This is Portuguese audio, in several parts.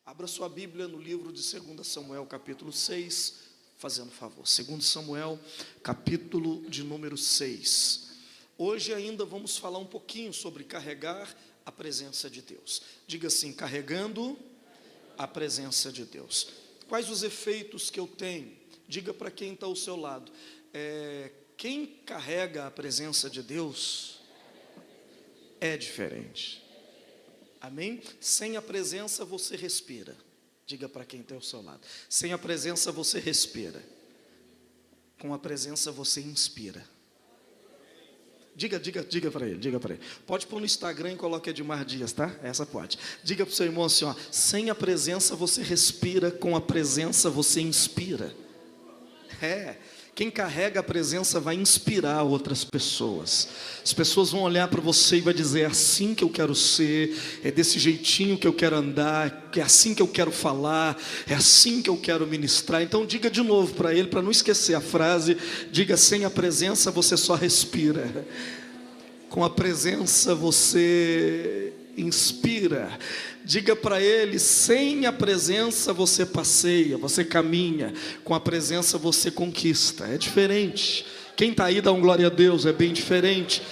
Abra sua Bíblia no livro de 2 Samuel, capítulo 6, fazendo favor. 2 Samuel, capítulo de número 6. Hoje ainda vamos falar um pouquinho sobre carregar a presença de Deus. Diga assim: carregando a presença de Deus. Quais os efeitos que eu tenho? Diga para quem está ao seu lado. Quem carrega a presença de Deus é diferente. Amém? Sem a presença você respira. Diga para quem está ao seu lado. Sem a presença você respira. Com a presença você inspira. Diga para ele, diga para ele. Pode pôr no Instagram e coloque Edmar Dias, tá? Essa pode. Diga para o seu irmão assim, ó: sem a presença você respira, com a presença você inspira. Quem carrega a presença vai inspirar outras pessoas. As pessoas vão olhar para você e vai dizer: é assim que eu quero ser, é desse jeitinho que eu quero andar, é assim que eu quero falar, é assim que eu quero ministrar. Então diga de novo para ele, para não esquecer a frase. Diga: sem a presença você só respira, com a presença você inspira. Diga para ele: sem a presença você passeia, você caminha, com a presença você conquista. É diferente. Quem está aí dá um glória a Deus, é bem diferente.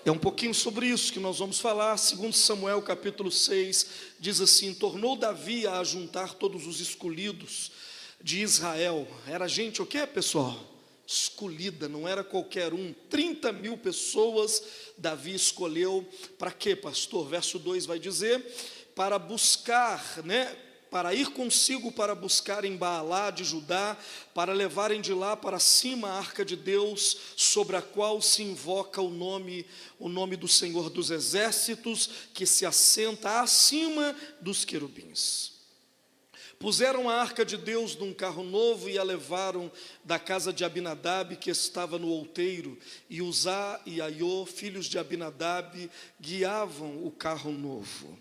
É um pouquinho sobre isso que nós vamos falar. 2 Samuel capítulo 6 diz assim: tornou Davi a juntar todos os escolhidos de Israel. Era gente o quê, pessoal? Escolhida, não era qualquer um. 30.000 pessoas Davi escolheu. Para quê, pastor? Verso 2 vai dizer: para buscar, para ir consigo, para buscar em Baalá de Judá, para levarem de lá para cima a arca de Deus, sobre a qual se invoca o nome do Senhor dos exércitos, que se assenta acima dos querubins. Puseram a arca de Deus num carro novo e a levaram da casa de Abinadab, que estava no outeiro, e Uzá e Aiô, filhos de Abinadab, guiavam o carro novo.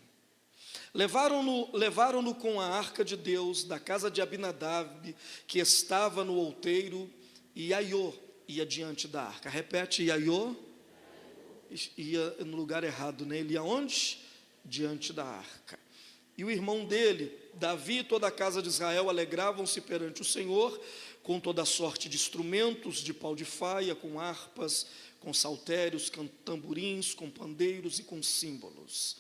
Levaram-no com a arca de Deus da casa de Abinadab, que estava no outeiro, e Aiô ia diante da arca. Repete: e Aiô ia no lugar errado, Ele ia onde? Diante da arca. E o irmão dele, Davi, e toda a casa de Israel alegravam-se perante o Senhor, com toda sorte de instrumentos, de pau de faia, com harpas, com saltérios, com tamborins, com pandeiros e com símbolos.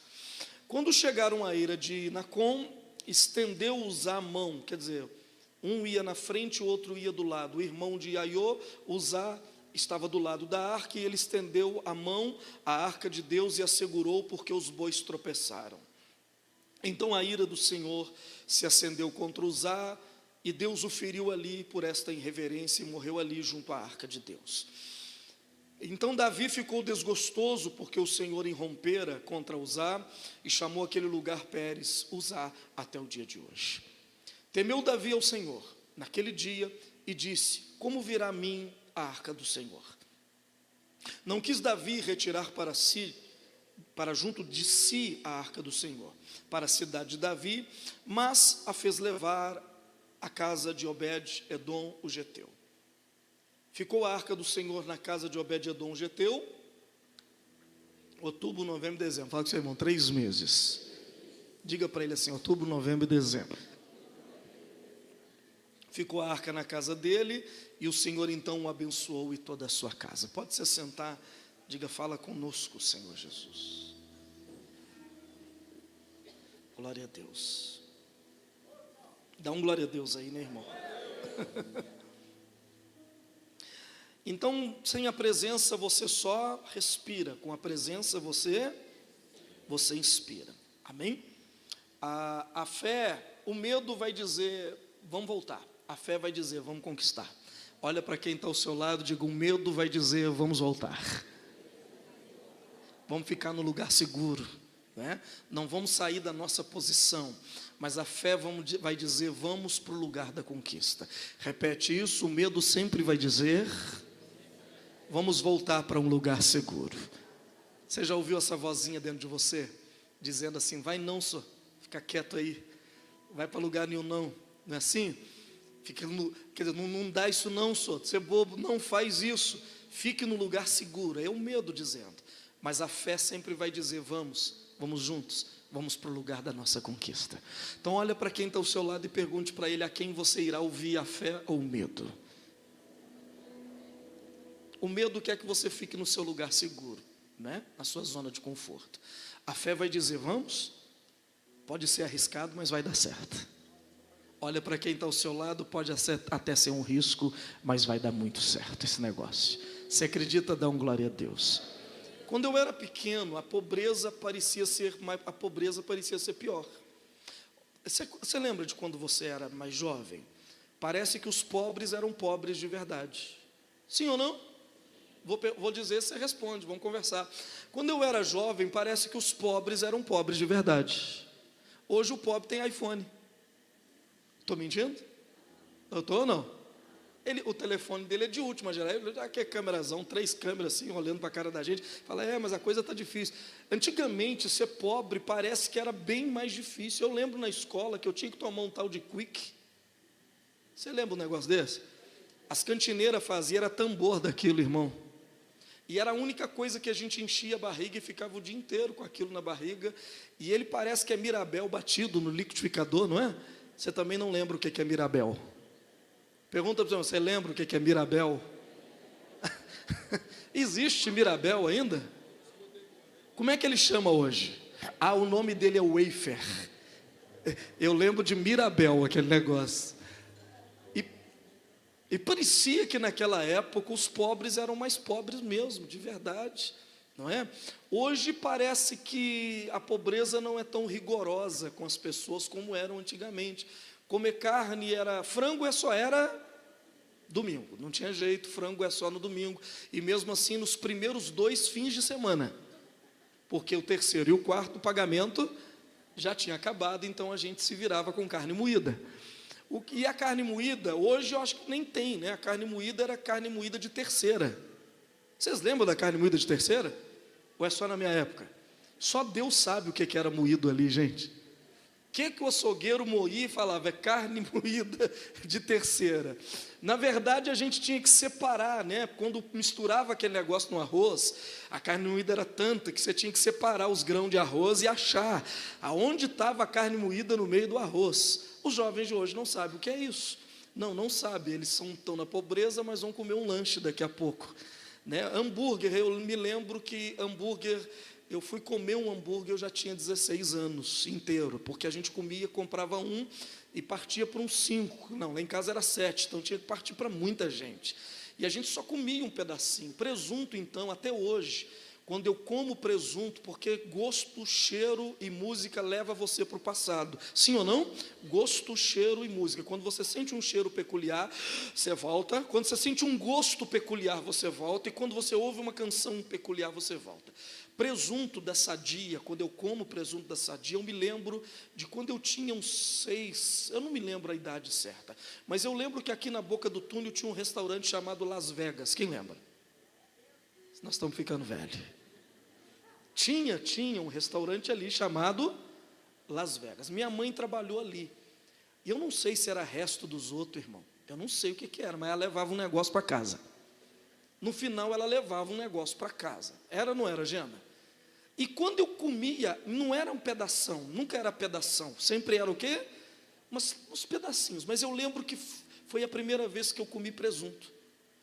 Quando chegaram à eira de Nacon, estendeu Uzá a mão, quer dizer, um ia na frente, o outro ia do lado. O irmão de Aiô, Uzá, estava do lado da arca, e ele estendeu a mão à arca de Deus e a segurou, porque os bois tropeçaram. Então a ira do Senhor se acendeu contra Uzá, e Deus o feriu ali por esta irreverência, e morreu ali junto à arca de Deus. Então Davi ficou desgostoso, porque o Senhor irrompera contra Uzá, e chamou aquele lugar Pérez Uzá até o dia de hoje. Temeu Davi ao Senhor naquele dia e disse: como virá a mim a arca do Senhor? Não quis Davi retirar para junto de si a arca do Senhor, para a cidade de Davi, mas a fez levar à casa de Obed-edom o geteu. Ficou a arca do Senhor na casa de Obed-edom o geteu, outubro, novembro e dezembro. Fala com seu irmão: 3 meses. Diga para ele assim: outubro, novembro e dezembro. Ficou a arca na casa dele, e o Senhor então o abençoou e toda a sua casa. Pode se assentar. Diga: fala conosco, Senhor Jesus. Glória a Deus. Dá um glória a Deus aí, irmão? Então, sem a presença você só respira, com a presença você inspira. Amém? A fé, o medo vai dizer: vamos voltar. A fé vai dizer: vamos conquistar. Olha para quem está ao seu lado, diga: o medo vai dizer: vamos voltar. Vamos ficar no lugar seguro, Não vamos sair da nossa posição. Mas a fé vai dizer: vamos para o lugar da conquista. Repete isso: o medo sempre vai dizer: vamos voltar para um lugar seguro. Você já ouviu essa vozinha dentro de você, dizendo assim: vai não, só, fica quieto aí, vai para lugar nenhum não, não é assim? Quer dizer, não dá isso não, só, você é bobo, não faz isso, fique no lugar seguro. É o medo dizendo, mas a fé sempre vai dizer: vamos juntos, vamos para o lugar da nossa conquista. Então olha para quem está ao seu lado e pergunte para ele: a quem você irá ouvir, a fé ou o medo? O medo quer que você fique no seu lugar seguro, né? Na sua zona de conforto. A fé vai dizer: vamos, pode ser arriscado, mas vai dar certo. Olha para quem está ao seu lado: pode até ser um risco, mas vai dar muito certo esse negócio. Você acredita? Dá um glória a Deus. Quando eu era pequeno, a pobreza parecia ser pior. Você lembra de quando você era mais jovem? Parece que os pobres eram pobres de verdade. Sim ou não? Vou dizer, você responde, vamos conversar. Quando eu era jovem, parece que os pobres eram pobres de verdade. Hoje o pobre tem iPhone. Estou mentindo? Eu estou ou não? O telefone dele é de última geração, já que é câmerazão, 3 câmeras assim, olhando para a cara da gente, fala: mas a coisa está difícil. Antigamente, ser pobre parece que era bem mais difícil. Eu lembro na escola que eu tinha que tomar um tal de Quick. Você lembra um negócio desse? As cantineiras faziam, era tambor daquilo, irmão. E era a única coisa que a gente enchia a barriga e ficava o dia inteiro com aquilo na barriga. E ele parece que é Mirabel batido no liquidificador, não é? Você também não lembra o que é Mirabel? Pergunta para você: lembra o que é Mirabel? Existe Mirabel ainda? Como é que ele chama hoje? O nome dele é Wafer. Eu lembro de Mirabel, aquele negócio. E parecia que naquela época os pobres eram mais pobres mesmo, de verdade, não é? Hoje parece que a pobreza não é tão rigorosa com as pessoas como eram antigamente. Comer carne frango só era domingo, não tinha jeito, frango é só no domingo, e mesmo assim nos primeiros 2 fins de semana, porque o terceiro e o quarto pagamento já tinha acabado, então a gente se virava com carne moída. E a carne moída, hoje eu acho que nem tem, né? A carne moída era carne moída de terceira. Vocês lembram da carne moída de terceira? Ou é só na minha época? Só Deus sabe o que era moído ali, gente. O que o açougueiro moía e falava? É carne moída de terceira. Na verdade, a gente tinha que separar, né? Quando misturava aquele negócio no arroz, a carne moída era tanta que você tinha que separar os grãos de arroz e achar aonde estava a carne moída no meio do arroz. Os jovens de hoje não sabem o que é isso. Não sabem. Eles estão na pobreza, mas vão comer um lanche daqui a pouco, né? Hambúrguer, eu me lembro que eu fui comer um hambúrguer, eu já tinha 16 anos inteiro, porque a gente comprava um e partia para uns 5. Não, lá em casa era 7, então tinha que partir para muita gente. E a gente só comia um pedacinho. Presunto, então, até hoje, quando eu como presunto, porque gosto, cheiro e música leva você para o passado. Sim ou não? Gosto, cheiro e música. Quando você sente um cheiro peculiar, você volta. Quando você sente um gosto peculiar, você volta. E quando você ouve uma canção peculiar, você volta. Presunto da Sadia, quando eu como presunto da Sadia, eu me lembro de quando eu tinha uns 6, eu não me lembro a idade certa, mas eu lembro que aqui na Boca do Túnel tinha um restaurante chamado Las Vegas. Quem lembra? Nós estamos ficando velhos. Tinha um restaurante ali chamado Las Vegas. Minha mãe trabalhou ali. E eu não sei se era resto dos outros, irmão. Eu não sei o que era, mas ela levava um negócio para casa. No final, ela levava um negócio para casa. Era ou não era, Gena? E quando eu comia, não era um pedação, nunca era pedação. Sempre era o quê? Uns pedacinhos. Mas eu lembro que foi a primeira vez que eu comi presunto.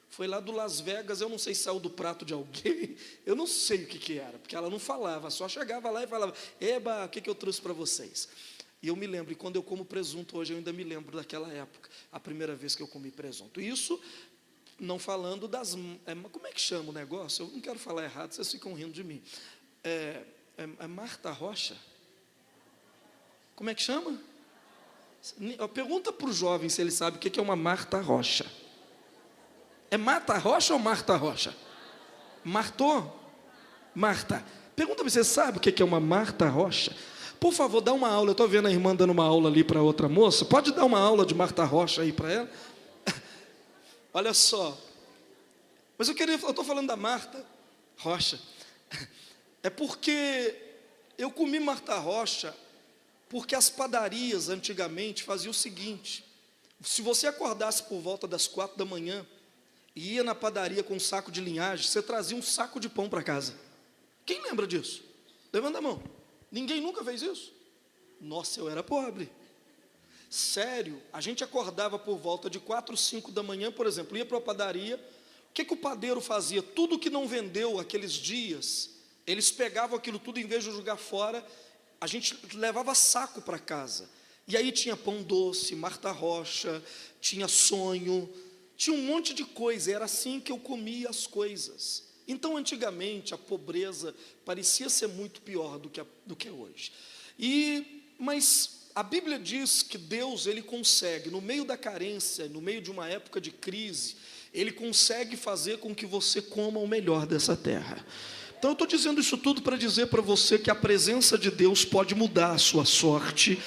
Foi lá do Las Vegas, eu não sei se saiu do prato de alguém, eu não sei o que era, porque ela não falava, só chegava lá e falava: eba, o que eu trouxe para vocês? E eu me lembro, e quando eu como presunto hoje, eu ainda me lembro daquela época, a primeira vez que eu comi presunto. Isso, não falando como é que chama o negócio? Eu não quero falar errado, vocês ficam rindo de mim. É Marta Rocha? Como é que chama? Pergunta para o jovem se ele sabe o que é uma Marta Rocha. É Marta Rocha ou Marta Rocha? Martou? Marta. Pergunta para você, sabe o que é uma Marta Rocha? Por favor, dá uma aula. Eu estou vendo a irmã dando uma aula ali para outra moça. Pode dar uma aula de Marta Rocha aí para ela? Olha só. Mas eu estou falando da Marta Rocha. É porque eu comi Marta Rocha porque as padarias antigamente faziam o seguinte: se você acordasse por volta das 4 da manhã e ia na padaria com um saco de linhagem, você trazia um saco de pão para casa. Quem lembra disso? Levanta a mão. Ninguém nunca fez isso? Nossa, eu era pobre. Sério, a gente acordava por volta de 4, 5 da manhã, por exemplo, ia para a padaria. O que o padeiro fazia? Tudo que não vendeu aqueles dias, eles pegavam aquilo tudo, em vez de jogar fora, a gente levava saco para casa. E aí tinha pão doce, Marta Rocha, tinha sonho, tinha um monte de coisa. Era assim que eu comia as coisas. Então, antigamente, a pobreza parecia ser muito pior do que hoje. Mas a Bíblia diz que Deus, Ele consegue, no meio da carência, no meio de uma época de crise, Ele consegue fazer com que você coma o melhor dessa terra. Então eu estou dizendo isso tudo para dizer para você que a presença de Deus pode mudar a sua sorte.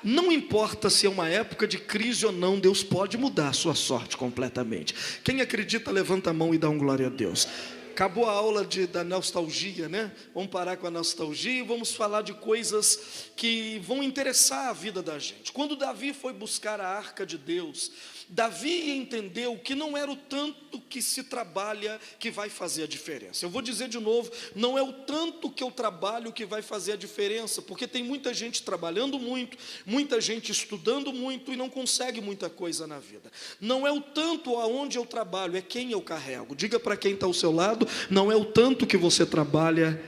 Não importa se é uma época de crise ou não, Deus pode mudar a sua sorte completamente. Quem acredita, levanta a mão e dá um glória a Deus. Acabou a aula da nostalgia, né? Vamos parar com a nostalgia e vamos falar de coisas que vão interessar a vida da gente. Quando Davi foi buscar a arca de Deus, Davi entendeu que não era o tanto que se trabalha que vai fazer a diferença. Eu vou dizer de novo, não é o tanto que eu trabalho que vai fazer a diferença, porque tem muita gente trabalhando muito, muita gente estudando muito e não consegue muita coisa na vida. Não é o tanto aonde eu trabalho, é quem eu carrego. Diga para quem está ao seu lado, não é o tanto que você trabalha,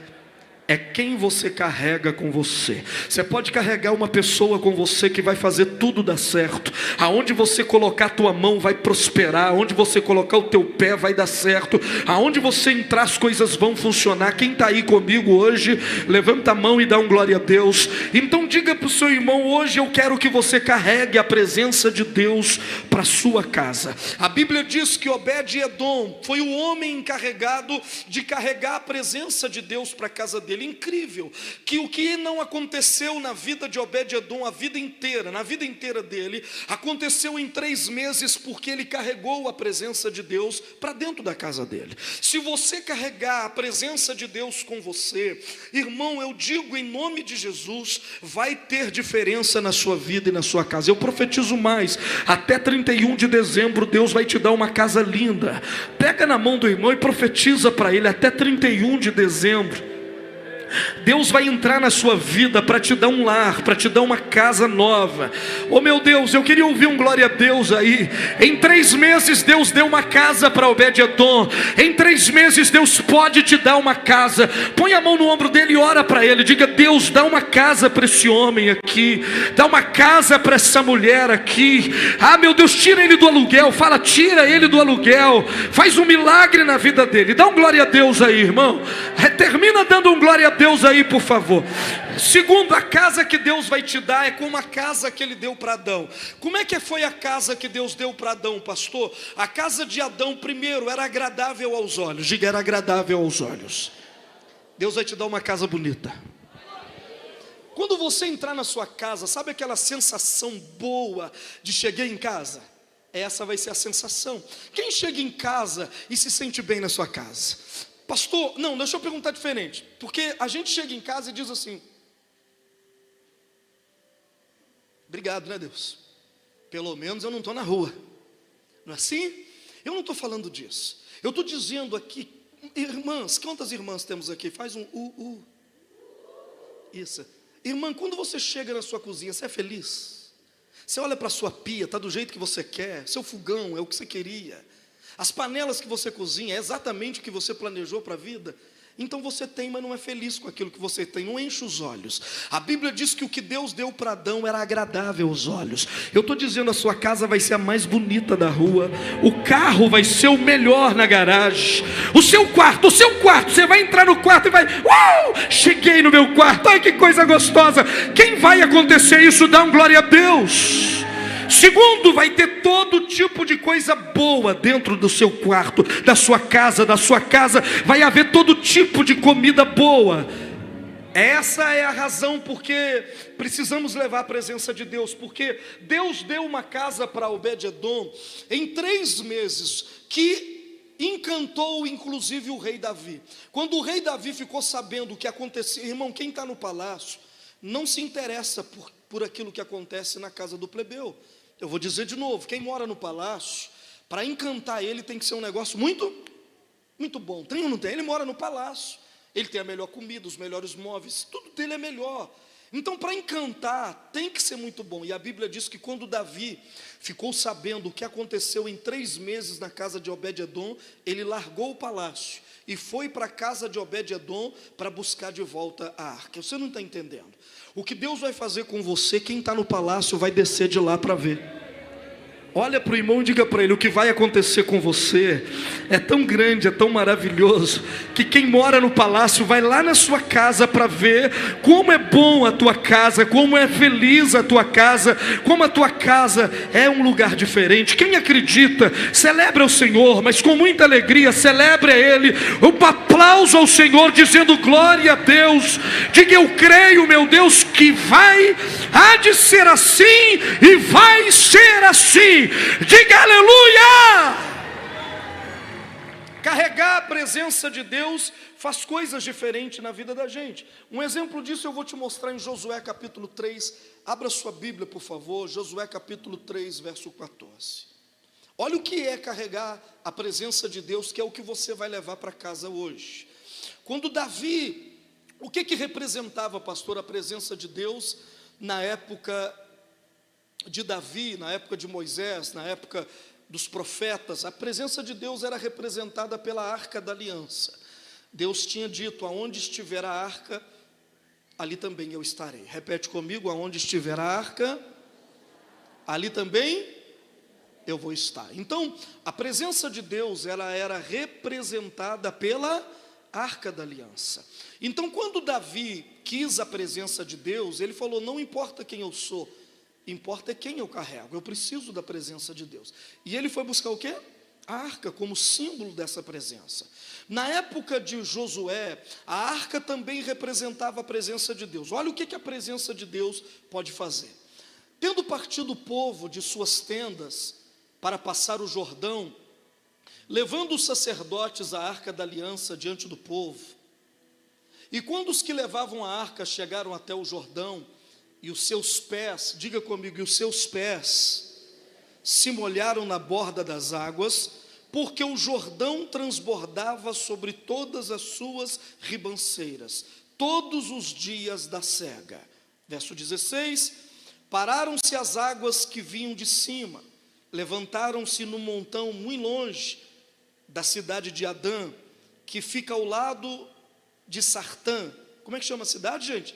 é quem você carrega com você. Você pode carregar uma pessoa com você que vai fazer tudo dar certo. Aonde você colocar a tua mão vai prosperar. Aonde você colocar o teu pé vai dar certo. Aonde você entrar as coisas vão funcionar. Quem está aí comigo hoje, levanta a mão e dá um glória a Deus. Então diga para o seu irmão, hoje eu quero que você carregue a presença de Deus para a sua casa. A Bíblia diz que Obed-Edom foi o homem encarregado de carregar a presença de Deus para a casa dele. Incrível, que o que não aconteceu na vida de Obed-Edom na vida inteira dele, aconteceu em 3 meses, porque ele carregou a presença de Deus para dentro da casa dele. Se você carregar a presença de Deus com você, irmão, eu digo em nome de Jesus, vai ter diferença na sua vida e na sua casa. Eu profetizo mais, até 31 de dezembro Deus vai te dar uma casa linda. Pega na mão do irmão e profetiza para ele, até 31 de dezembro Deus vai entrar na sua vida para te dar um lar, para te dar uma casa nova. Oh meu Deus, eu queria ouvir um glória a Deus aí. Em 3 meses Deus deu uma casa para Obed-Edom. Em 3 meses Deus pode te dar uma casa. Põe a mão no ombro dele e ora para ele. Diga: Deus, dá uma casa para esse homem aqui. Dá uma casa para essa mulher aqui. Ah meu Deus, tira ele do aluguel. Fala, tira ele do aluguel. Faz um milagre na vida dele. Dá um glória a Deus aí, irmão. Termina dando um glória a Deus aí, por favor. Segundo, a casa que Deus vai te dar é como a casa que Ele deu para Adão. Como é que foi a casa que Deus deu para Adão, pastor? A casa de Adão, primeiro, era agradável aos olhos. Diga, era agradável aos olhos. Deus vai te dar uma casa bonita. Quando você entrar na sua casa, sabe aquela sensação boa de cheguei em casa? Essa vai ser a sensação. Quem chega em casa e se sente bem na sua casa? Pastor, não, deixa eu perguntar diferente. Porque a gente chega em casa e diz assim: obrigado, né, Deus? Pelo menos eu não estou na rua. Não é assim? Eu não estou falando disso. Eu estou dizendo aqui, irmãs, quantas irmãs temos aqui? Faz um Isso. Irmã, quando você chega na sua cozinha, você é feliz? Você olha para a sua pia, está do jeito que você quer, seu fogão é o que você queria. As panelas que você cozinha é exatamente o que você planejou para a vida. Então você tem, mas não é feliz com aquilo que você tem, não enche os olhos. A Bíblia diz que o que Deus deu para Adão era agradável aos olhos. Eu estou dizendo, a sua casa vai ser a mais bonita da rua. O carro vai ser o melhor na garagem. O seu quarto, você vai entrar no quarto e vai: cheguei no meu quarto, ai que coisa gostosa. Quem vai acontecer isso? Dá um glória a Deus. Segundo, vai ter todo tipo de coisa boa dentro do seu quarto, da sua casa vai haver todo tipo de comida boa. Essa é a razão porque precisamos levar a presença de Deus, porque Deus deu uma casa para Obed-Edom em 3 meses, que encantou inclusive o rei Davi. Quando o rei Davi ficou sabendo o que acontecia, irmão, quem está no palácio não se interessa por aquilo que acontece na casa do plebeu. Eu vou dizer de novo, quem mora no palácio, para encantar ele tem que ser um negócio muito, muito bom. Tem ou não tem? Ele mora no palácio. Ele tem a melhor comida, os melhores móveis, tudo dele é melhor. Então, para encantar, tem que ser muito bom. E a Bíblia diz que quando Davi ficou sabendo o que aconteceu em 3 meses na casa de Obed-edom, ele largou o palácio e foi para a casa de Obed-edom para buscar de volta a arca. Você não está entendendo. O que Deus vai fazer com você, quem está no palácio vai descer de lá para ver. Olha para o irmão e diga para ele: o que vai acontecer com você é tão grande, é tão maravilhoso, que quem mora no palácio vai lá na sua casa para ver como é bom a tua casa, como é feliz a tua casa, como a tua casa é um lugar diferente. Quem acredita, celebra o Senhor, mas com muita alegria, celebre a Ele, um aplauso ao Senhor, dizendo glória a Deus. Diga: eu creio, meu Deus, que há de ser assim e vai ser assim. Diga aleluia! Carregar a presença de Deus faz coisas diferentes na vida da gente. Um exemplo disso eu vou te mostrar em Josué capítulo 3. Abra sua Bíblia, por favor. Josué capítulo 3, verso 14. Olha o que é carregar a presença de Deus, que é o que você vai levar para casa hoje. Quando Davi, o que representava, pastor, a presença de Deus na época de Davi, na época de Moisés, na época dos profetas? A presença de Deus era representada pela arca da aliança. Deus tinha dito: aonde estiver a arca, ali também eu estarei. Repete comigo: aonde estiver a arca, ali também eu vou estar. Então, a presença de Deus, ela era representada pela arca da aliança. Então, quando Davi quis a presença de Deus, ele falou: não importa quem eu sou, importa é quem eu carrego, eu preciso da presença de Deus. E ele foi buscar o quê? A arca, como símbolo dessa presença. Na época de Josué, a arca também representava a presença de Deus. Olha o que a presença de Deus pode fazer. Tendo partido o povo de suas tendas para passar o Jordão, levando os sacerdotes a arca da aliança diante do povo, e quando os que levavam a arca chegaram até o Jordão, e os seus pés, diga comigo, e os seus pés se molharam na borda das águas, porque o Jordão transbordava sobre todas as suas ribanceiras, todos os dias da cega. Verso 16: pararam-se as águas que vinham de cima, levantaram-se no montão muito longe da cidade de Adã, que fica ao lado de Sartã. Como é que chama a cidade, gente?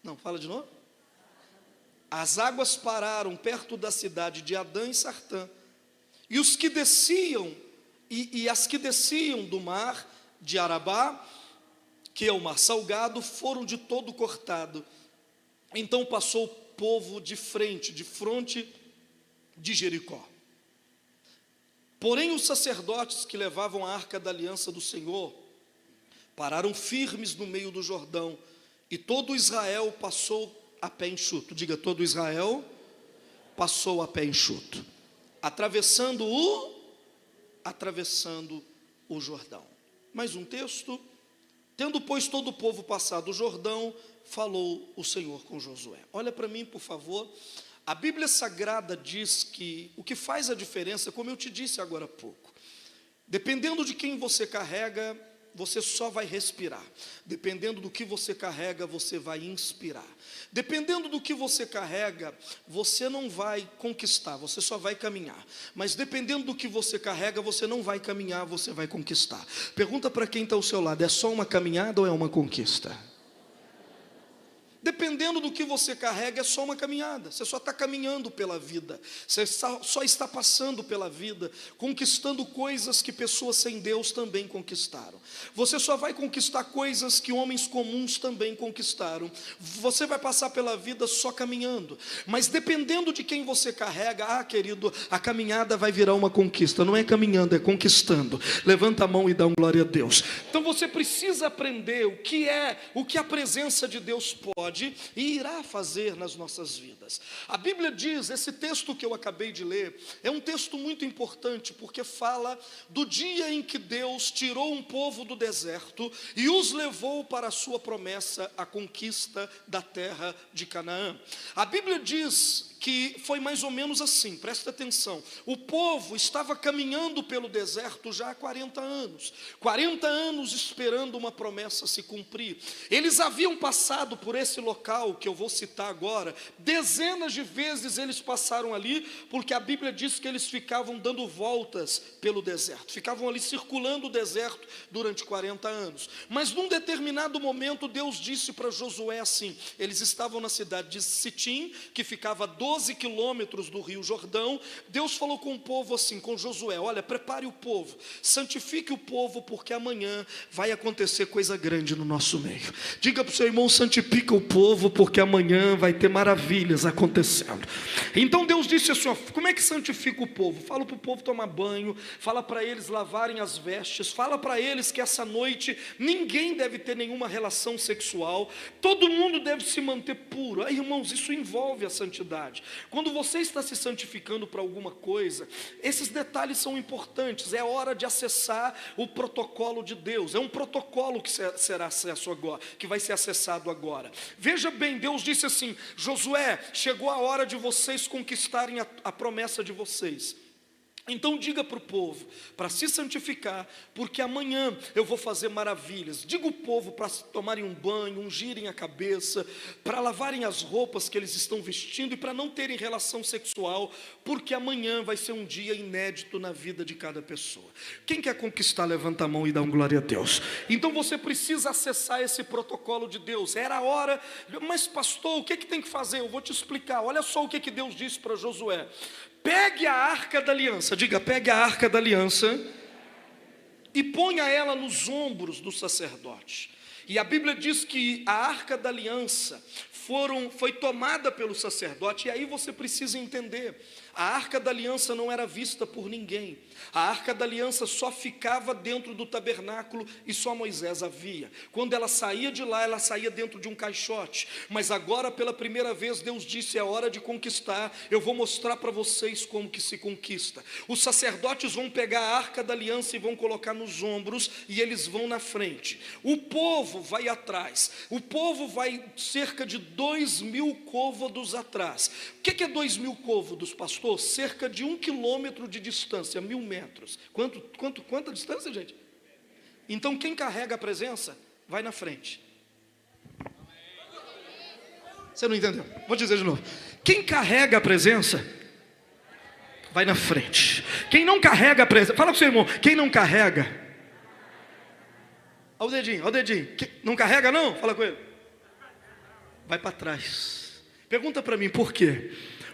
Não, fala de novo. As águas pararam perto da cidade de Adã e Sartã, e os que desciam, e as que desciam do mar de Arabá, que é o mar salgado, foram de todo cortado. Então passou o povo de fronte de Jericó. Porém os sacerdotes que levavam a arca da aliança do Senhor pararam firmes no meio do Jordão, e todo Israel passou a pé enxuto. Diga: todo Israel passou a pé enxuto, atravessando o Jordão. Mais um texto. Tendo, pois, todo o povo passado o Jordão, falou o Senhor com Josué. Olha para mim, por favor. A Bíblia Sagrada diz que o que faz a diferença, como eu te disse agora há pouco, dependendo de quem você carrega, você só vai respirar. Dependendo do que você carrega, você vai inspirar. Dependendo do que você carrega, você não vai conquistar, você só vai caminhar. Mas dependendo do que você carrega, você não vai caminhar, você vai conquistar. Pergunta para quem está ao seu lado: é só uma caminhada ou é uma conquista? Dependendo do que você carrega, é só uma caminhada. Você só está caminhando pela vida. Você só está passando pela vida, conquistando coisas que pessoas sem Deus também conquistaram. Você só vai conquistar coisas que homens comuns também conquistaram. Você vai passar pela vida só caminhando. Mas dependendo de quem você carrega, querido, a caminhada vai virar uma conquista. Não é caminhando, é conquistando. Levanta a mão e dá um glória a Deus. Então você precisa aprender o que a presença de Deus pode e irá fazer nas nossas vidas. A Bíblia diz, esse texto que eu acabei de ler, é um texto muito importante, porque fala do dia em que Deus tirou um povo do deserto e os levou para a sua promessa, a conquista da terra de Canaã. A Bíblia diz que foi mais ou menos assim, presta atenção. O povo estava caminhando pelo deserto já há 40 anos. 40 anos esperando uma promessa se cumprir. Eles haviam passado por esse local, que eu vou citar agora, dezenas de vezes eles passaram ali, porque a Bíblia diz que eles ficavam dando voltas pelo deserto. Ficavam ali circulando o deserto durante 40 anos. Mas num determinado momento, Deus disse para Josué assim, eles estavam na cidade de Sitim, que ficava a 12 quilômetros do rio Jordão. Deus falou com o povo assim, com Josué: olha, prepare o povo, santifique o povo, porque amanhã vai acontecer coisa grande no nosso meio. Diga para o seu irmão: santifica o povo, porque amanhã vai ter maravilhas acontecendo. Então Deus disse assim, ó, como é que santifica o povo? Fala para o povo tomar banho, fala para eles lavarem as vestes, fala para eles que essa noite ninguém deve ter nenhuma relação sexual, todo mundo deve se manter puro. Aí, irmãos, isso envolve a santidade. Quando você está se santificando para alguma coisa, esses detalhes são importantes. É hora de acessar o protocolo de Deus. É um protocolo que será acesso agora, que vai ser acessado agora. Veja bem, Deus disse assim: Josué, chegou a hora de vocês conquistarem a promessa de vocês. Então diga para o povo, para se santificar, porque amanhã eu vou fazer maravilhas. Diga o povo para tomarem um banho, ungirem a cabeça, para lavarem as roupas que eles estão vestindo e para não terem relação sexual, porque amanhã vai ser um dia inédito na vida de cada pessoa. Quem quer conquistar, levanta a mão e dá um glória a Deus. Então você precisa acessar esse protocolo de Deus. Era a hora, mas pastor, o que tem que fazer? Eu vou te explicar. Olha só o que Deus disse para Josué: pegue a arca da aliança, diga, pegue a arca da aliança e ponha ela nos ombros do sacerdote. E a Bíblia diz que a arca da aliança foi tomada pelo sacerdote. E aí você precisa entender, a arca da aliança não era vista por ninguém. A arca da aliança só ficava dentro do tabernáculo e só Moisés a via. Quando ela saía de lá, ela saía dentro de um caixote. Mas agora, pela primeira vez, Deus disse: é hora de conquistar. Eu vou mostrar para vocês como que se conquista. Os sacerdotes vão pegar a arca da aliança e vão colocar nos ombros, e eles vão na frente. O povo vai atrás. O povo vai cerca de 2.000 côvados atrás. O que é 2.000 côvados, pastor? Cerca de 1 quilômetro de distância, 1.000 metros. Quanta distância, gente? Então quem carrega a presença vai na frente. Você não entendeu? Vou dizer de novo. Quem carrega a presença vai na frente. Quem não carrega a presença, fala com o seu irmão, quem não carrega, olha o dedinho, olha o dedinho. Não carrega não? Fala com ele. Vai para trás. Pergunta para mim, por quê?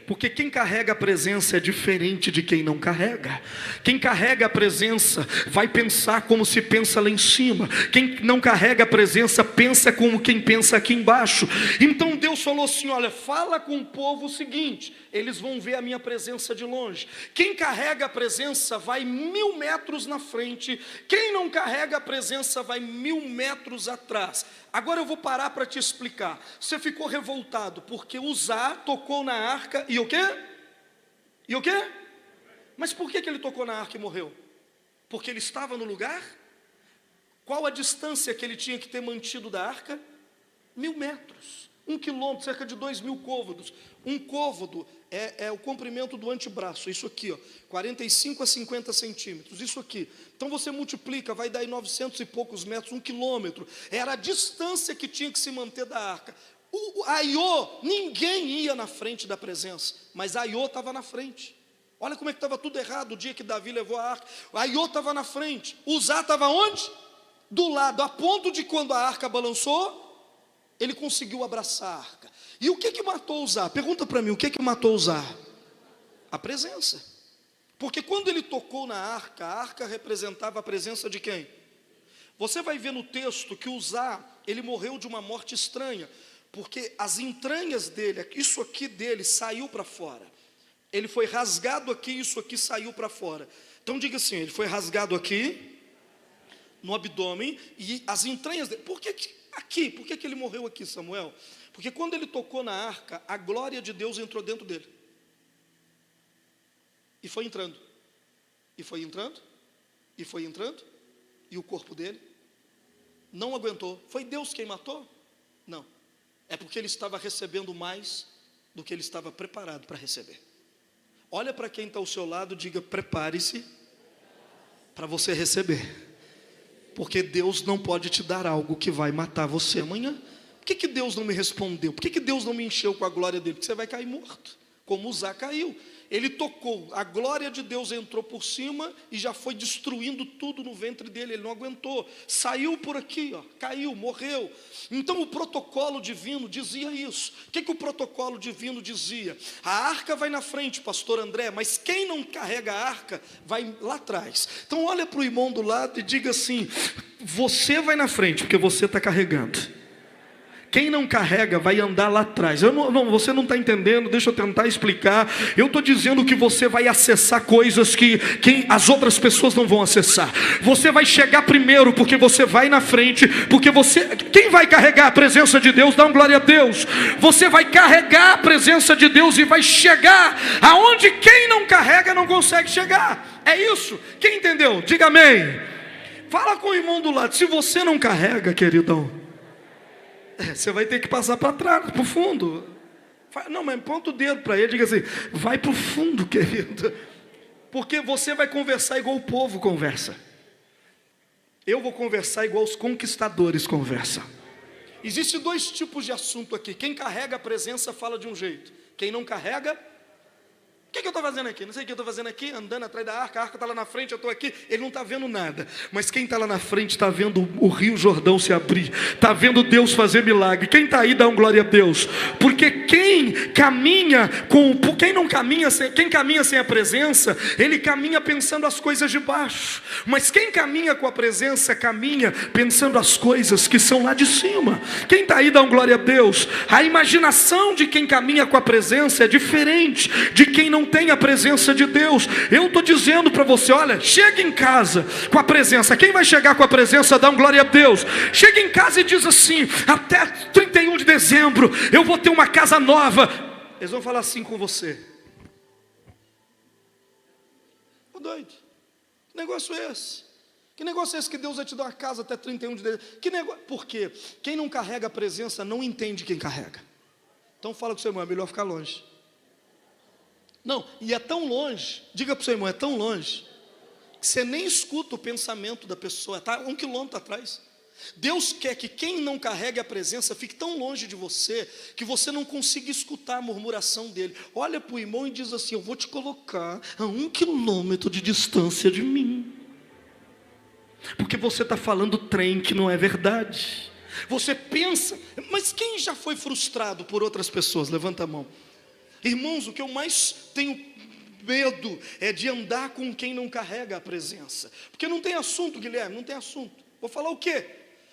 Porque quem carrega a presença é diferente de quem não carrega. Quem carrega a presença vai pensar como se pensa lá em cima. Quem não carrega a presença pensa como quem pensa aqui embaixo. Então Deus falou assim: olha, fala com o povo o seguinte, eles vão ver a minha presença de longe. Quem carrega a presença vai 1.000 metros na frente. Quem não carrega a presença vai 1.000 metros atrás. Agora eu vou parar para te explicar. Você ficou revoltado porque Uzá tocou na arca e o quê? E o quê? Mas por que ele tocou na arca e morreu? Porque ele estava no lugar? Qual a distância que ele tinha que ter mantido da arca? 1.000 metros. 1 quilômetro, cerca de 2.000 côvados. Um côvado é o comprimento do antebraço, isso aqui, ó, 45 a 50 centímetros, isso aqui. Então você multiplica, vai dar aí 900 e poucos metros, 1 quilômetro. Era a distância que tinha que se manter da arca. Aiô, ninguém ia na frente da presença, mas Aiô estava na frente. Olha como é que estava tudo errado o dia que Davi levou a arca. Aiô estava na frente. Uzá estava onde? Do lado, a ponto de quando a arca balançou, ele conseguiu abraçar a arca. E o que matou Uzá? Pergunta para mim, o que matou Uzá? A presença. Porque quando ele tocou na arca, a arca representava a presença de quem? Você vai ver no texto que Uzá, ele morreu de uma morte estranha, porque as entranhas dele, isso aqui dele saiu para fora. Ele foi rasgado aqui, isso aqui saiu para fora. Então diga assim, ele foi rasgado aqui, no abdômen, e as entranhas dele. Por que ele morreu aqui, Samuel? Porque quando ele tocou na arca, a glória de Deus entrou dentro dele. E foi entrando. E foi entrando. E foi entrando. E o corpo dele não aguentou. Foi Deus quem matou? Não. É porque ele estava recebendo mais do que ele estava preparado para receber. Olha para quem está ao seu lado, diga: prepare-se para você receber, porque Deus não pode te dar algo que vai matar você amanhã. Por que Deus não me respondeu? Por que Deus não me encheu com a glória dele? Porque você vai cair morto, como Uzá caiu. Ele tocou, a glória de Deus entrou por cima e já foi destruindo tudo no ventre dele. Ele não aguentou, saiu por aqui, ó, caiu, morreu. Então o protocolo divino dizia isso. O que o protocolo divino dizia? A arca vai na frente, pastor André, mas quem não carrega a arca vai lá atrás. Então olha para o irmão do lado e diga assim: você vai na frente, porque você está carregando. Quem não carrega vai andar lá atrás. Você não está entendendo, deixa eu tentar explicar. Eu estou dizendo que você vai acessar coisas que as outras pessoas não vão acessar. Você vai chegar primeiro, porque você vai na frente. Porque quem vai carregar a presença de Deus? Dá uma glória a Deus. Você vai carregar a presença de Deus e vai chegar aonde quem não carrega não consegue chegar. É isso. Quem entendeu? Diga amém. Fala com o irmão do lado: se você não carrega, queridão, você vai ter que passar para trás, para o fundo. Não, mas ponta o dedo para ele, diga assim: vai para o fundo, querido. Porque você vai conversar igual o povo conversa. Eu vou conversar igual os conquistadores conversam. Existem dois tipos de assunto aqui. Quem carrega a presença fala de um jeito. Quem não carrega... O que eu estou fazendo aqui? Não sei o que eu estou fazendo aqui, andando atrás da arca, a arca está lá na frente, eu estou aqui. Ele não está vendo nada, mas quem está lá na frente está vendo o rio Jordão se abrir, está vendo Deus fazer milagre. Quem está aí dá um glória a Deus, porque quem caminha sem a presença, ele caminha pensando as coisas de baixo, mas quem caminha com a presença, caminha pensando as coisas que são lá de cima. Quem está aí dá um glória a Deus. A imaginação de quem caminha com a presença é diferente de quem não tem a presença de Deus. Eu estou dizendo para você: olha, chega em casa com a presença. Quem vai chegar com a presença dá um glória a Deus. Chega em casa e diz assim: até 31 de dezembro eu vou ter uma casa nova. Eles vão falar assim com você: ô doido, que negócio é esse? Que negócio é esse que Deus vai te dar uma casa até 31 de dezembro? Que negócio? Por quê? Quem não carrega a presença não entende quem carrega. Então fala com o seu irmão: é melhor ficar longe. Não, e é tão longe, diga para o seu irmão: é tão longe, que você nem escuta o pensamento da pessoa, está 1 quilômetro atrás. Deus quer que quem não carregue a presença fique tão longe de você, que você não consiga escutar a murmuração dele. Olha para o irmão e diz assim: eu vou te colocar a 1 quilômetro de distância de mim, porque você está falando trem que não é verdade. Você pensa, mas quem já foi frustrado por outras pessoas? Levanta a mão. Irmãos, o que eu mais tenho medo é de andar com quem não carrega a presença. Porque não tem assunto, Guilherme, não tem assunto. Vou falar o quê?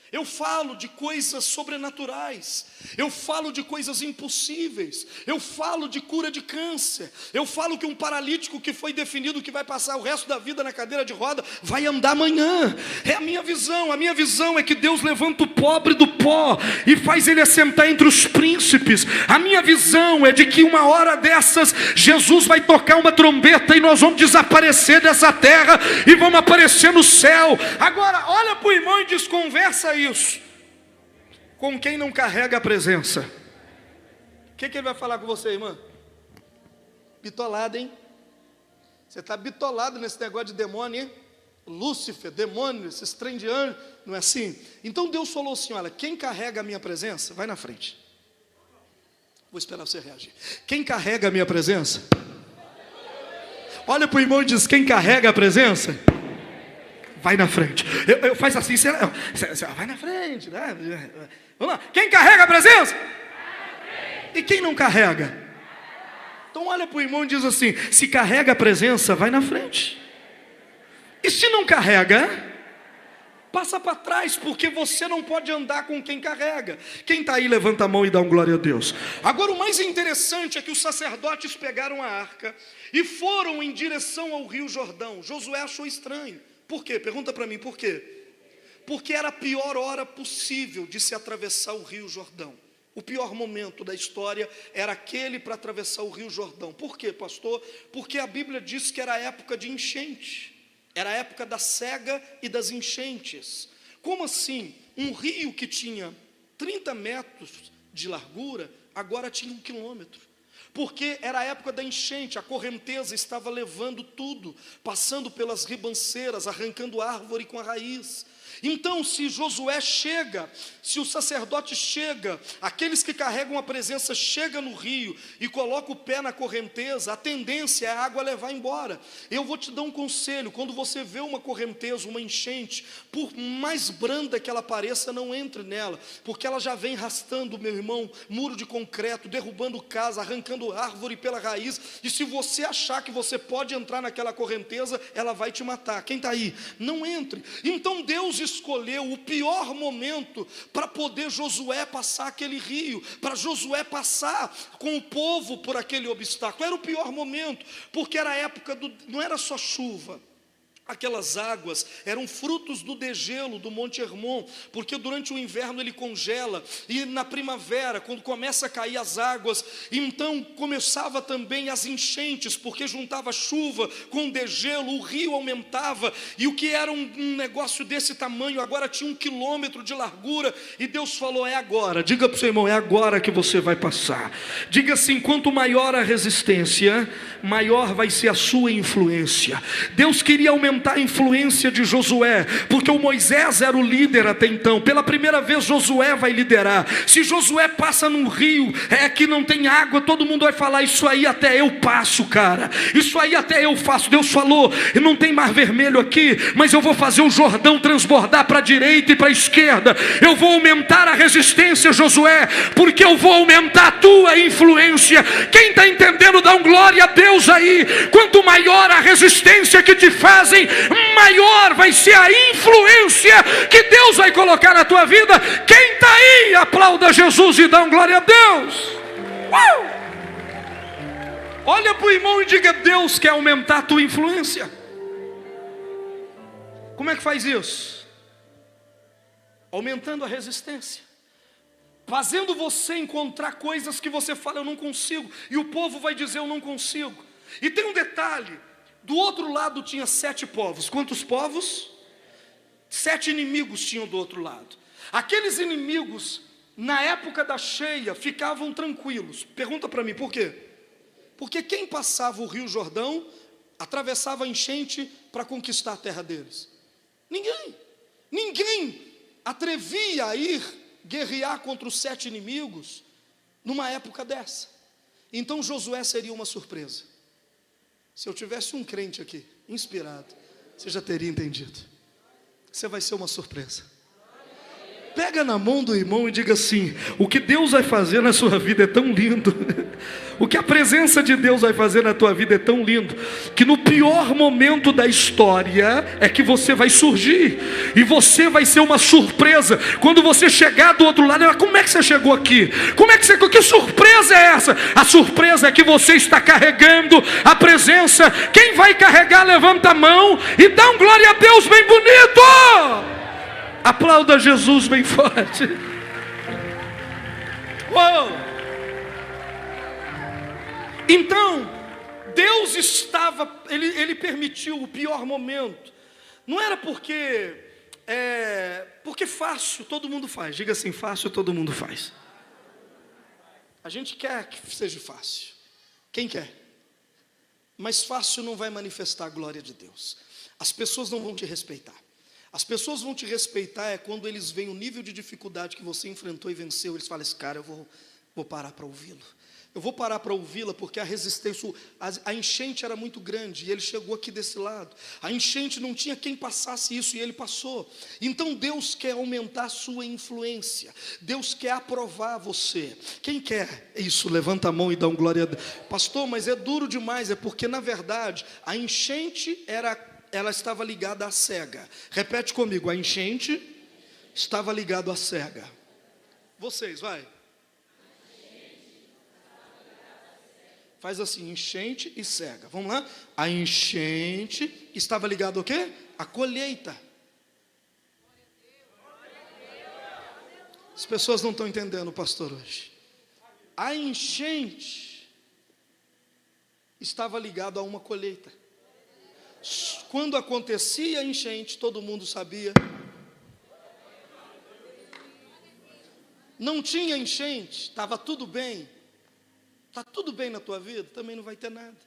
Eu falo de coisas sobrenaturais, eu falo de coisas impossíveis, eu falo de cura de câncer, eu falo que um paralítico que foi definido que vai passar o resto da vida na cadeira de roda, vai andar amanhã. É a minha visão é que Deus levanta o pobre do pó e faz ele assentar entre os príncipes. A minha visão é de que uma hora dessas, Jesus vai tocar uma trombeta e nós vamos desaparecer dessa terra e vamos aparecer no céu. Agora, olha para o irmão e desconversa isso com quem não carrega a presença. O que ele vai falar com você, irmã? Bitolado, hein? Você está bitolado nesse negócio de demônio, hein? Lúcifer, demônio, esses trem de anjo, não é assim? Então Deus falou assim: olha, quem carrega a minha presença, vai na frente. Vou esperar você reagir. Quem carrega a minha presença? Olha para o irmão e diz: quem carrega a presença? Vai na frente. Eu faz assim, você vai na frente, né? Vamos lá. Quem carrega a presença? E quem não carrega? Então olha para o irmão e diz assim: se carrega a presença, vai na frente. E se não carrega, passa para trás, porque você não pode andar com quem carrega. Quem está aí, levanta a mão e dá um glória a Deus. Agora o mais interessante é que os sacerdotes pegaram a arca e foram em direção ao rio Jordão. Josué achou estranho. Por quê? Pergunta para mim, por quê? Porque era a pior hora possível de se atravessar o rio Jordão. O pior momento da história era aquele para atravessar o rio Jordão. Por quê, pastor? Porque a Bíblia diz que era a época de enchente. Era a época da cega e das enchentes. Como assim? Um rio que tinha 30 metros de largura, agora tinha 1 quilômetro. porque era a época da enchente, a correnteza estava levando tudo, passando pelas ribanceiras, arrancando árvore com a raiz. Então, se Josué chega, se o sacerdote chega, aqueles que carregam a presença chega no rio e coloca o pé na correnteza, a tendência é a água levar embora. Eu vou te dar um conselho: quando você vê uma correnteza, uma enchente, por mais branda que ela pareça, não entre nela, porque ela já vem arrastando, meu irmão, muro de concreto, derrubando casa, arrancando árvore pela raiz, e se você achar que você pode entrar naquela correnteza, ela vai te matar. Quem está aí? Não entre. Então Deus escolheu o pior momento para poder Josué passar aquele rio, para Josué passar com o povo por aquele obstáculo. Era o pior momento, porque era a época não era só chuva. Aquelas águas eram frutos do degelo do Monte Hermon, porque durante o inverno ele congela, e na primavera, quando começa a cair as águas, então começava também as enchentes, porque juntava chuva com degelo, o rio aumentava, e o que era um negócio desse tamanho, agora tinha 1 quilômetro de largura, e Deus falou: é agora. Diga para o seu irmão: é agora que você vai passar. Diga assim: quanto maior a resistência, maior vai ser a sua influência. Deus queria aumentar a influência de Josué, porque o Moisés era o líder até então. Pela primeira vez Josué vai liderar. Se Josué passa num rio que não tem água, todo mundo vai falar: isso aí até eu passo, cara, isso aí até eu faço. Deus falou: não tem mar vermelho aqui, mas eu vou fazer o Jordão transbordar para a direita e para a esquerda. Eu vou aumentar a resistência, Josué, porque eu vou aumentar a tua influência. Quem está entendendo, dá um glória a Deus aí. Quanto maior a resistência que te fazem, maior vai ser a influência que Deus vai colocar na tua vida. Quem está aí, aplauda Jesus e dá um glória a Deus. Olha para o irmão e diga: Deus quer aumentar a tua influência. Como é que faz isso? Aumentando a resistência, fazendo você encontrar coisas que você fala: eu não consigo, e o povo vai dizer: eu não consigo. E tem um detalhe: do outro lado tinha 7 povos. Quantos povos? 7 inimigos tinham do outro lado. Aqueles inimigos, na época da cheia, ficavam tranquilos. Pergunta para mim, por quê? Porque quem passava o rio Jordão atravessava a enchente para conquistar a terra deles? Ninguém atrevia a ir guerrear contra os 7 inimigos numa época dessa. Então Josué seria uma surpresa. Se eu tivesse um crente aqui, inspirado, você já teria entendido. Você vai ser uma surpresa. Pega na mão do irmão e diga assim: o que Deus vai fazer na sua vida é tão lindo, o que a presença de Deus vai fazer na tua vida é tão lindo, que no pior momento da história é que você vai surgir, e você vai ser uma surpresa. Quando você chegar do outro lado, como é que você chegou aqui? Que surpresa é essa? A surpresa é que você está carregando a presença. Quem vai carregar, levanta a mão e dá um glória a Deus bem bonito. Aplauda Jesus bem forte. Uou. Então, Deus estava, Ele permitiu o pior momento. Não era porque fácil todo mundo faz. Diga assim: fácil todo mundo faz. A gente quer que seja fácil. Quem quer? Mas fácil não vai manifestar a glória de Deus. As pessoas não vão te respeitar. As pessoas vão te respeitar quando eles veem o nível de dificuldade que você enfrentou e venceu. Eles falam: esse cara, eu vou parar para ouvi-lo. Eu vou parar para ouvi-la, porque a resistência, a enchente era muito grande, e ele chegou aqui desse lado. A enchente não tinha quem passasse isso, e ele passou. Então Deus quer aumentar a sua influência. Deus quer aprovar você. Quem quer isso? Levanta a mão e dá um glória a Deus. Pastor, mas é duro demais. É porque, na verdade, a enchente ela estava ligada à cega. Repete comigo: a enchente estava ligada à cega. Vocês, vai. Faz assim: enchente e cega. Vamos lá? A enchente estava ligada ao quê? A colheita. As pessoas não estão entendendo, pastor, hoje. A enchente estava ligada a uma colheita. Quando acontecia a enchente, todo mundo sabia. Não tinha enchente, estava tudo bem. Está tudo bem na tua vida? Também não vai ter nada,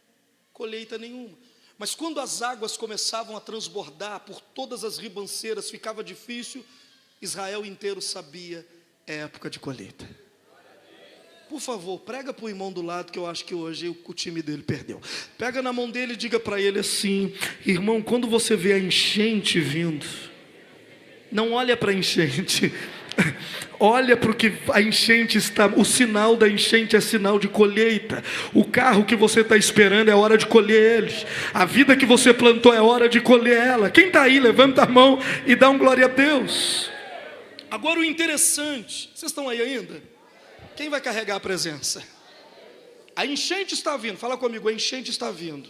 colheita nenhuma. Mas quando as águas começavam a transbordar por todas as ribanceiras, ficava difícil, Israel inteiro sabia, é época de colheita. Por favor, prega para o irmão do lado, que eu acho que hoje o time dele perdeu. Pega na mão dele e diga para ele assim: irmão, quando você vê a enchente vindo, não olha para a enchente, olha para o que a enchente está. O sinal da enchente é sinal de colheita. O carro que você está esperando é hora de colher ele. A vida que você plantou é hora de colher ela. Quem está aí, levanta a mão e dá um glória a Deus. Agora o interessante, vocês estão aí ainda? Quem vai carregar a presença? A enchente está vindo, fala comigo, a enchente está vindo.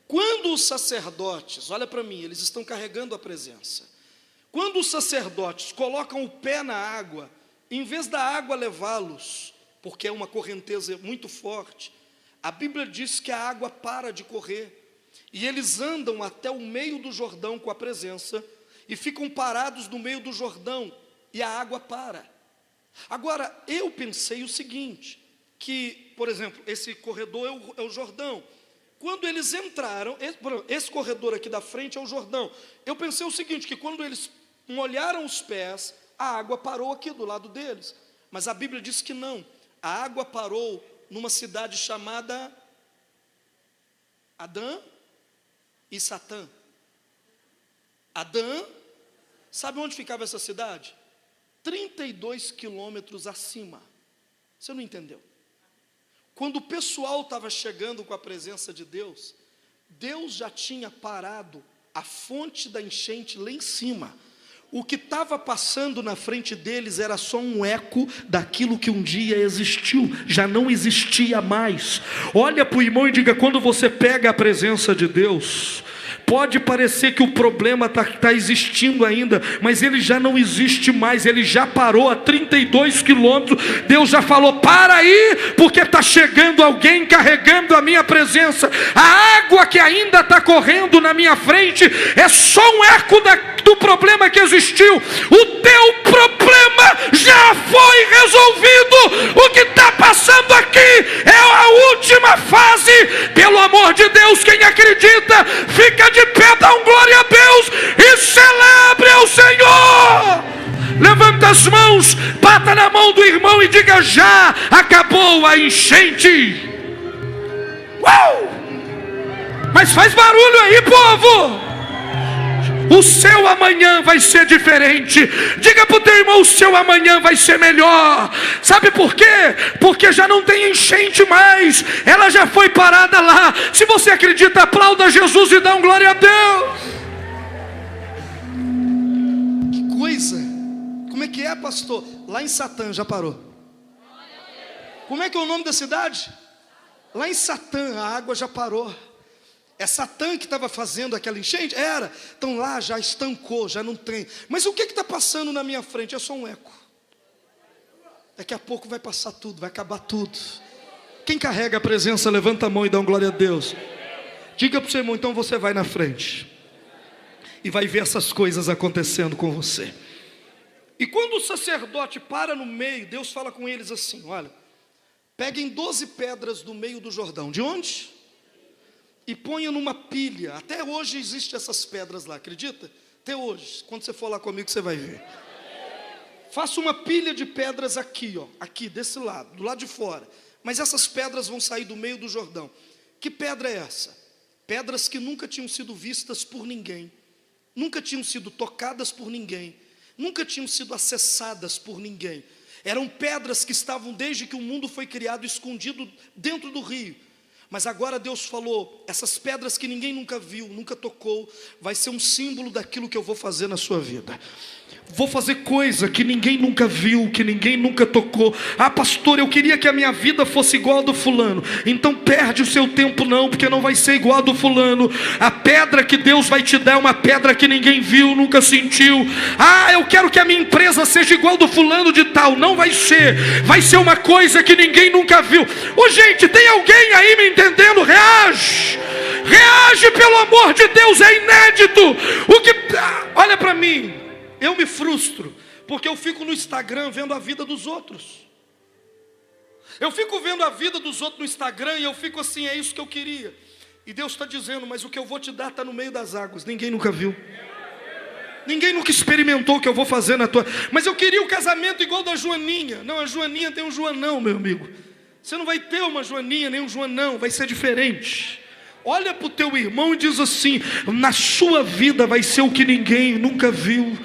Quando os sacerdotes, olha para mim, eles estão carregando a presença. Quando os sacerdotes colocam o pé na água, em vez da água levá-los, porque é uma correnteza muito forte, a Bíblia diz que a água para de correr, e eles andam até o meio do Jordão com a presença, e ficam parados no meio do Jordão, e a água para. Agora, eu pensei o seguinte, que, por exemplo, esse corredor é o Jordão. Quando eles entraram, esse corredor aqui da frente é o Jordão. Eu pensei o seguinte, que quando eles molharam os pés, a água parou aqui do lado deles. Mas a Bíblia diz que não. A água parou numa cidade chamada Adã e Satã. Adã, sabe onde ficava essa cidade? 32 quilômetros acima. Você não entendeu? Quando o pessoal estava chegando com a presença de Deus, Deus já tinha parado a fonte da enchente lá em cima. O que estava passando na frente deles era só um eco daquilo que um dia existiu, já não existia mais. Olha para o irmão e diga: quando você pega a presença de Deus, pode parecer que o problema está existindo ainda, mas ele já não existe mais, ele já parou a 32 quilômetros. Deus já falou: para aí, porque está chegando alguém carregando a minha presença. A água que ainda está correndo na minha frente é só um eco do problema que existiu. O teu problema já foi resolvido. O que está passando aqui é a última fase. Pelo amor de Deus, quem acredita, fica de pé, dá um glória a Deus e celebre ao Senhor. Levanta as mãos, bata na mão do irmão e diga: já acabou a enchente. Mas faz barulho aí, povo. O seu amanhã vai ser diferente. Diga para o teu irmão: o seu amanhã vai ser melhor. Sabe por quê? Porque já não tem enchente mais, ela já foi parada lá. Se você acredita, aplauda Jesus e dá um glória a Deus. Que coisa! Como é que é, pastor? Lá em Satã já parou. Como é que é o nome da cidade? Lá em Satã a água já parou. É Satã que estava fazendo aquela enchente? Era. Então lá já estancou, já não tem. Mas o que está passando na minha frente? É só um eco. Daqui a pouco vai passar tudo, vai acabar tudo. Quem carrega a presença, levanta a mão e dá um glória a Deus. Diga para o seu irmão: então você vai na frente e vai ver essas coisas acontecendo com você. E quando o sacerdote para no meio, Deus fala com eles assim: olha, peguem 12 pedras do meio do Jordão. De onde? E ponha numa pilha. Até hoje existem essas pedras lá, acredita? Até hoje. Quando você for lá comigo, você vai ver. Faça uma pilha de pedras aqui, ó, aqui desse lado, do lado de fora. Mas essas pedras vão sair do meio do Jordão. Que pedra é essa? Pedras que nunca tinham sido vistas por ninguém, nunca tinham sido tocadas por ninguém, nunca tinham sido acessadas por ninguém. Eram pedras que estavam desde que o mundo foi criado, escondido dentro do rio. Mas agora Deus falou: essas pedras que ninguém nunca viu, nunca tocou, vai ser um símbolo daquilo que eu vou fazer na sua vida. Vou fazer coisa que ninguém nunca viu, que ninguém nunca tocou. Ah, pastor, eu queria que a minha vida fosse igual a do fulano. Então perde o seu tempo não, porque não vai ser igual a do fulano. A pedra que Deus vai te dar é uma pedra que ninguém viu, nunca sentiu. Ah, eu quero que a minha empresa seja igual a do fulano de tal. Não vai ser. Vai ser uma coisa que ninguém nunca viu. Ô gente, tem alguém aí me entendendo? Reage. Reage, pelo amor de Deus, é inédito. Olha para mim. Eu me frustro, porque eu fico no Instagram vendo a vida dos outros. Eu fico vendo a vida dos outros no Instagram e eu fico assim, é isso que eu queria. E Deus está dizendo, mas o que eu vou te dar está no meio das águas, ninguém nunca viu. Ninguém nunca experimentou o que eu vou fazer na tua... Mas eu queria o casamento igual da Joaninha. Não, a Joaninha tem um Joanão, meu amigo. Você não vai ter uma Joaninha, nem um Joanão, vai ser diferente. Olha para o teu irmão e diz assim, na sua vida vai ser o que ninguém nunca viu.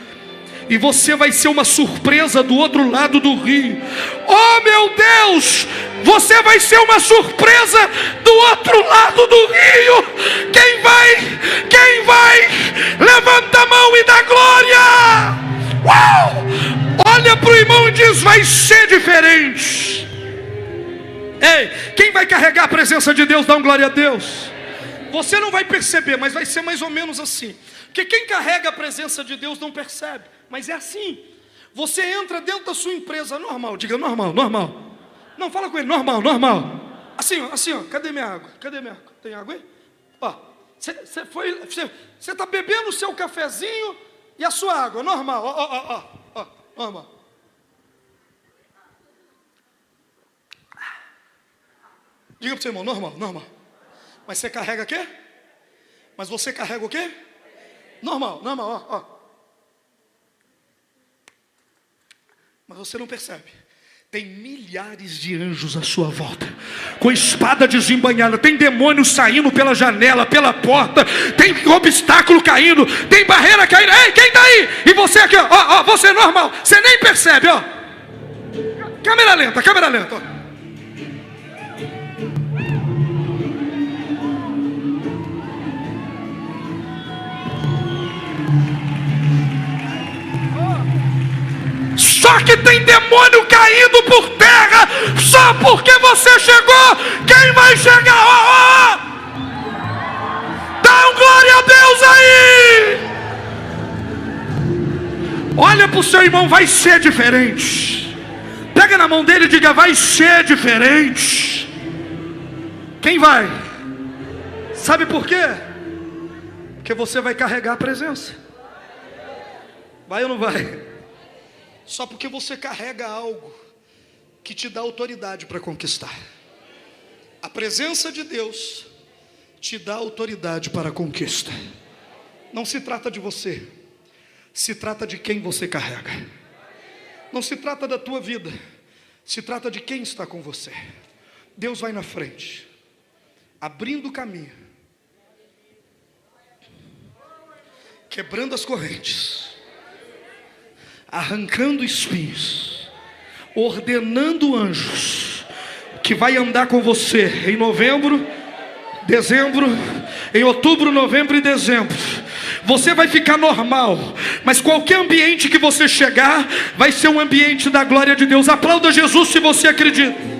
E você vai ser uma surpresa do outro lado do rio. Oh meu Deus, você vai ser uma surpresa do outro lado do rio. Quem vai? Levanta a mão e dá glória. Uau! Olha para o irmão e diz, vai ser diferente. Ei, quem vai carregar a presença de Deus, dá um glória a Deus. Você não vai perceber, mas vai ser mais ou menos assim. Porque quem carrega a presença de Deus não percebe. Mas é assim. Você entra dentro da sua empresa normal. Diga normal, normal. Não, fala com ele, normal, normal. Assim, ó, cadê minha água? Tem água aí? Ó, você está bebendo o seu cafezinho e a sua água, normal, ó, normal. Diga para o seu irmão, normal. Mas você carrega o quê? Mas você carrega o quê? Normal, ó. Mas você não percebe. Tem milhares de anjos à sua volta, com espada desembainhada. Tem demônio saindo pela janela, pela porta. Tem obstáculo caindo. Tem barreira caindo. Ei, quem está aí? E você aqui, ó, você normal. Você nem percebe, ó. Câmera lenta, ó. Só que tem demônio caindo por terra, só porque você chegou. Quem vai chegar? Dá um glória a Deus aí. Olha para o seu irmão, vai ser diferente. Pega na mão dele e diga, vai ser diferente. Quem vai? Sabe por quê? Porque você vai carregar a presença. Vai ou não vai? Só porque você carrega algo que te dá autoridade para conquistar. A presença de Deus te dá autoridade para a conquista. Não se trata de você, se trata de quem você carrega. Não se trata da tua vida, se trata de quem está com você. Deus vai na frente, abrindo o caminho, quebrando as correntes, arrancando espinhos, ordenando anjos que vai andar com você em novembro, dezembro, em outubro, novembro e dezembro. Você vai ficar normal, mas qualquer ambiente que você chegar vai ser um ambiente da glória de Deus. Aplauda Jesus se você acredita.